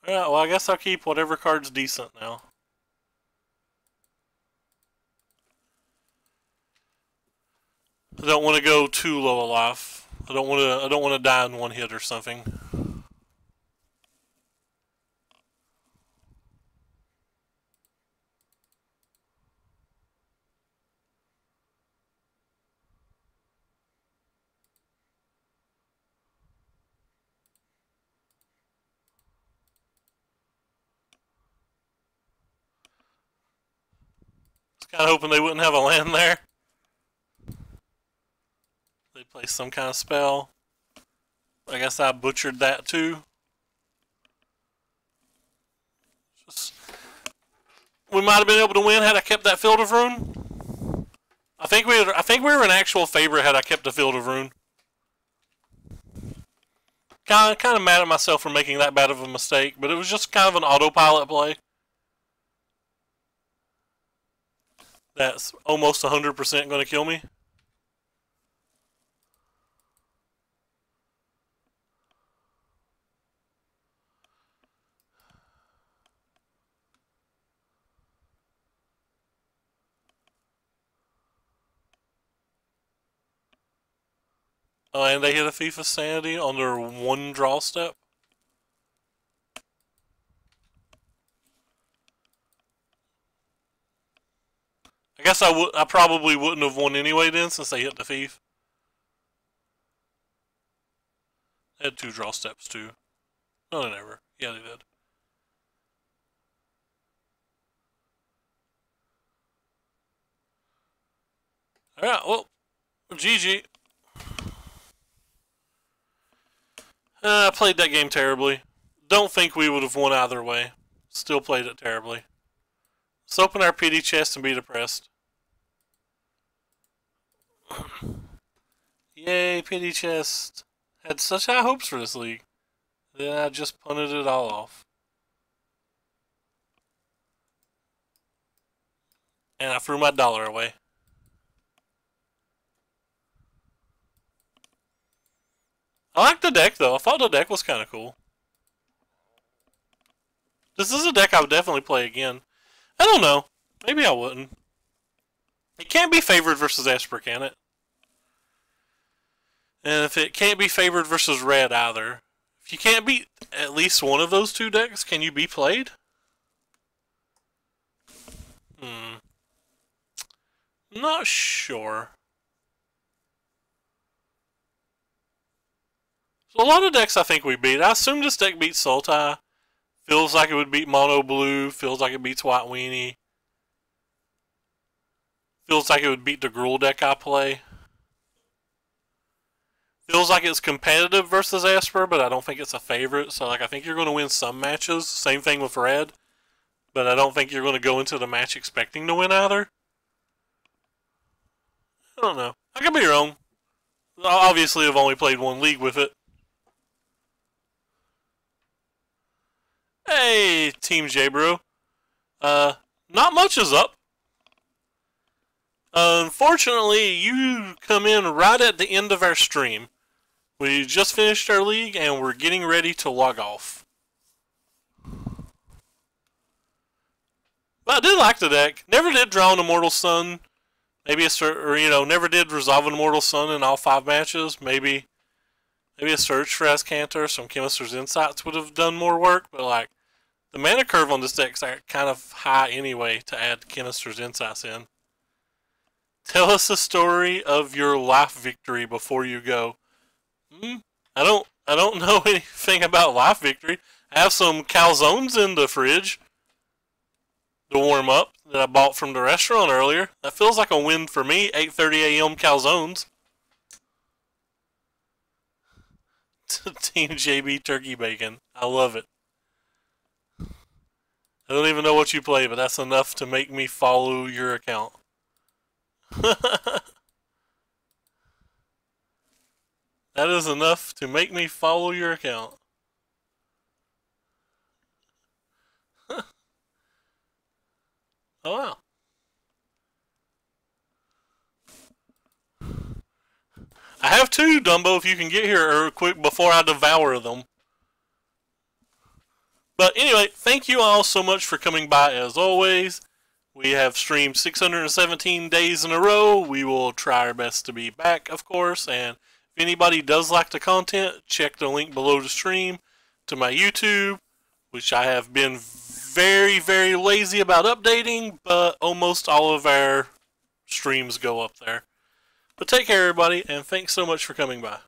Alright, well, I guess I'll keep whatever card's decent now. I don't want to go too low a life. I don't want to die in one hit or something. Just kind of hoping they wouldn't have a land there. They play some kind of spell. I guess I butchered that too. We might have been able to win had I kept that Field of Ruin. I think we were an actual favorite had I kept the Field of Ruin. Kind of mad at myself for making that bad of a mistake, but it was just kind of an autopilot play. That's almost 100% going to kill me. Oh, and they hit a FIFA Sanity on their one draw step. I guess I probably wouldn't have won anyway then, since they hit the thief. They had 2 draw steps too. No, they never. Yeah, they did. Alright, well, GG. I played that game terribly. Don't think we would have won either way. Still played it terribly. Let's open our pity chest and be depressed. Yay, pity chest. Had such high hopes for this league. Then I just punted it all off. And I threw my dollar away. I like the deck though. I thought the deck was kind of cool. This is a deck I would definitely play again. I don't know. Maybe I wouldn't. It can't be favored versus Esper, can it? And if it can't be favored versus red either, if you can't beat at least one of those 2 decks, can you be played? Not sure. So a lot of decks I think we beat. I assume this deck beats Sultai. Feels like it would beat Mono Blue. Feels like it beats White Weenie. Feels like it would beat the Gruul deck I play. Feels like it's competitive versus Esper, but I don't think it's a favorite. So like I think you're going to win some matches. Same thing with Red. But I don't think you're going to go into the match expecting to win either. I don't know. I could be wrong. Obviously, I've only played one league with it. Hey, Team J-Bro. Not much is up. Unfortunately, you come in right at the end of our stream. We just finished our league, and we're getting ready to log off. But I did like the deck. Never did draw an Immortal Sun. Maybe never did resolve an Immortal Sun in all 5 matches. Maybe a search for Azcanta, some Chemist's Insights would have done more work, but like the mana curve on this deck's kind of high anyway to add Chemist's Insights in. Tell us the story of your life victory before you go. I don't know anything about life victory. I have some calzones in the fridge to warm up that I bought from the restaurant earlier. That feels like a win for me. 8:30 a.m. calzones. Team JB Turkey Bacon. I love it. I don't even know what you play, but that's enough to make me follow your account. That is enough to make me follow your account. Oh wow. I have 2, Dumbo, if you can get here quick before I devour them. But anyway, thank you all so much for coming by as always. We have streamed 617 days in a row. We will try our best to be back, of course. And if anybody does like the content, check the link below the stream to my YouTube, which I have been very, very lazy about updating, but almost all of our streams go up there. But take care, everybody, and thanks so much for coming by.